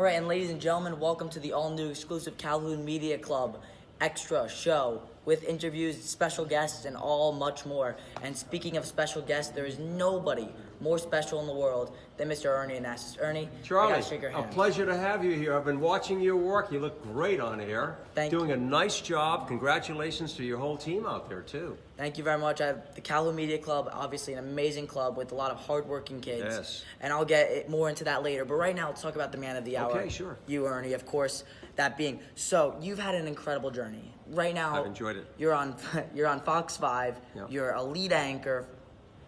All right, and ladies and gentlemen, welcome to the all-new exclusive Calhoun Media Club extra show with interviews, special guests, and much more. And speaking of special guests, there is nobody more special in the world than Mr. Ernie Anastos. Ernie, Charlie, I gotta shake your hand. a pleasure to have you here. I've been watching your work. You look great on air. Thank you. Doing a nice job. Congratulations to your whole team out there, too. Thank you very much. I have the Calhoun Media Club, obviously an amazing club with a lot of hardworking kids. Yes. And I'll get more into that later. But right now, let's talk about the man of the hour. Okay, sure. You, Ernie, of course, that being. So, you've had an incredible journey. Right now, I've enjoyed it. You're on Fox 5. Yeah. You're a lead anchor.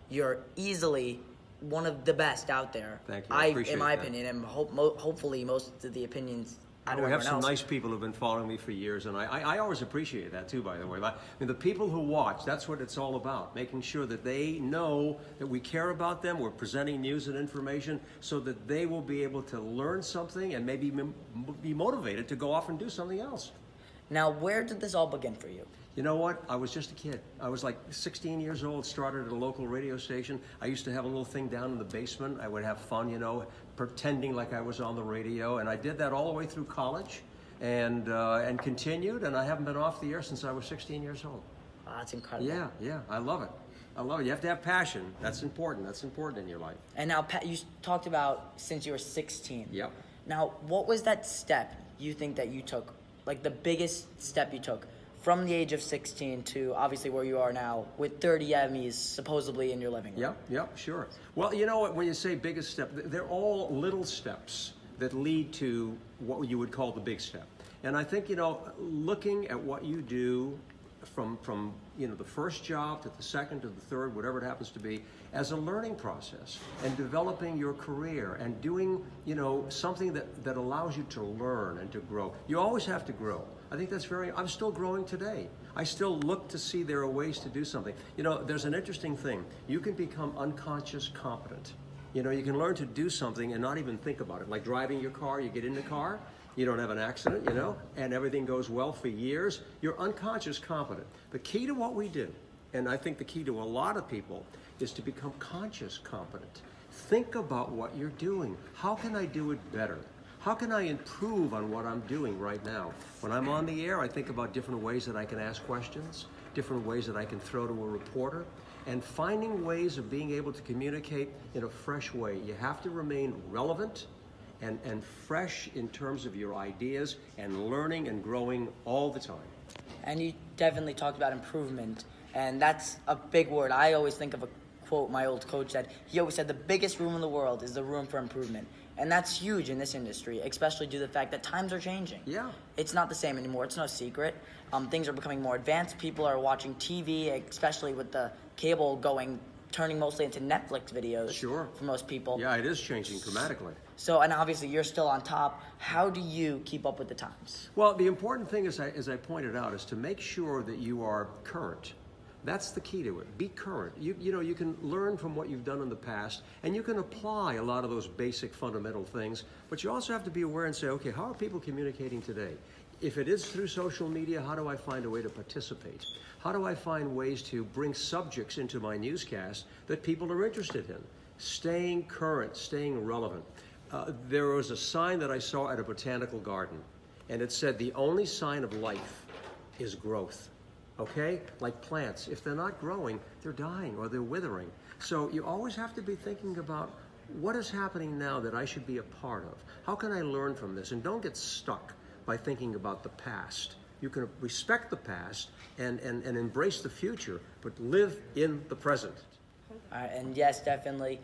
You're easily one of the best out there. Thank you. I appreciate in my that. opinion, and hopefully most of the opinions out of We have everyone some else. nice people who've been following me for years, and I always appreciate that, too, by the way. I mean, the people who watch, that's what it's all about, making sure that they know that we care about them, we're presenting news and information so that they will be able to learn something and maybe be motivated to go off and do something else. Now, where did this all begin for you? You know what? I was just a kid. I was like 16 years old, started at a local radio station. I used to have a little thing down in the basement. I would have fun, you know, pretending like I was on the radio. And I did that all the way through college and continued. And I haven't been off the air since I was 16 years old. Oh, that's incredible. Yeah, I love it. I love it. You have to have passion. That's important. That's important in your life. And now, Pat, you talked about since you were 16. Yep. Now, what was that step you think that you took, like the biggest step you took from the age of 16 to obviously where you are now with 30 Emmys supposedly in your living room? Yep, sure. Well, you know what, when you say biggest step, they're all little steps that lead to what you would call the big step. And I think, you know, looking at what you do from you know, the first job to the second to the third, whatever it happens to be, as a learning process and developing your career and doing, you know, something that allows you to learn and to grow. You always have to grow. I think that's I'm still growing today. I still look to see there are ways to do something. You know, there's an interesting thing. You can become unconscious competent. You know, you can learn to do something and not even think about it. Like driving your car, you get in the car, you don't have an accident, you know, and everything goes well for years. You're unconscious competent. The key to what we do, and I think the key to a lot of people, is to become conscious competent. Think about what you're doing. How can I do it better? How can I improve on what I'm doing right now? When I'm on the air, I think about different ways that I can ask questions, different ways that I can throw to a reporter, and finding ways of being able to communicate in a fresh way. You have to remain relevant and fresh in terms of your ideas and learning and growing all the time. And you definitely talked about improvement, and that's a big word. I always think of a quote my old coach said. He always said the biggest room in the world is the room for improvement. And that's huge in this industry, especially due to the fact that times are changing. Yeah. It's not the same anymore. It's no secret. Things are becoming more advanced. People are watching TV, especially with the cable turning mostly into Netflix videos. Sure. For most people. Yeah, it is changing dramatically. So, and obviously you're still on top. How do you keep up with the times? Well, the important thing, as I pointed out, is to make sure that you are current. That's the key to it. Be current. You know, you can learn from what you've done in the past, and you can apply a lot of those basic fundamental things, but you also have to be aware and say, okay, how are people communicating today? If it is through social media, how do I find a way to participate? How do I find ways to bring subjects into my newscast that people are interested in? Staying current, staying relevant. There was a sign that I saw at a botanical garden, and it said, the only sign of life is growth. Okay? Like plants. If they're not growing, they're dying or they're withering. So you always have to be thinking about what is happening now that I should be a part of. How can I learn from this? And don't get stuck by thinking about the past. You can respect the past and embrace the future, but live in the present. All right, and yes, definitely.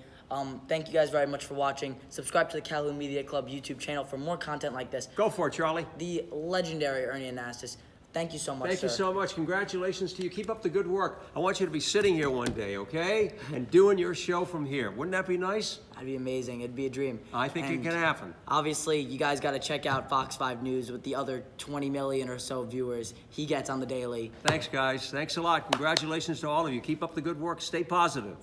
Thank you guys very much for watching. Subscribe to the Calhoun Media Club YouTube channel for more content like this. Go for it, Charlie. The legendary Ernie Anastos. Thank you so much, Thank sir. you so much. Congratulations to you. Keep up the good work. I want you to be sitting here one day, okay? And doing your show from here. Wouldn't that be nice? That'd be amazing. It'd be a dream. I think it can happen. Obviously, you guys got to check out Fox 5 News with the other 20 million or so viewers he gets on the daily. Thanks, guys. Thanks a lot. Congratulations to all of you. Keep up the good work. Stay positive.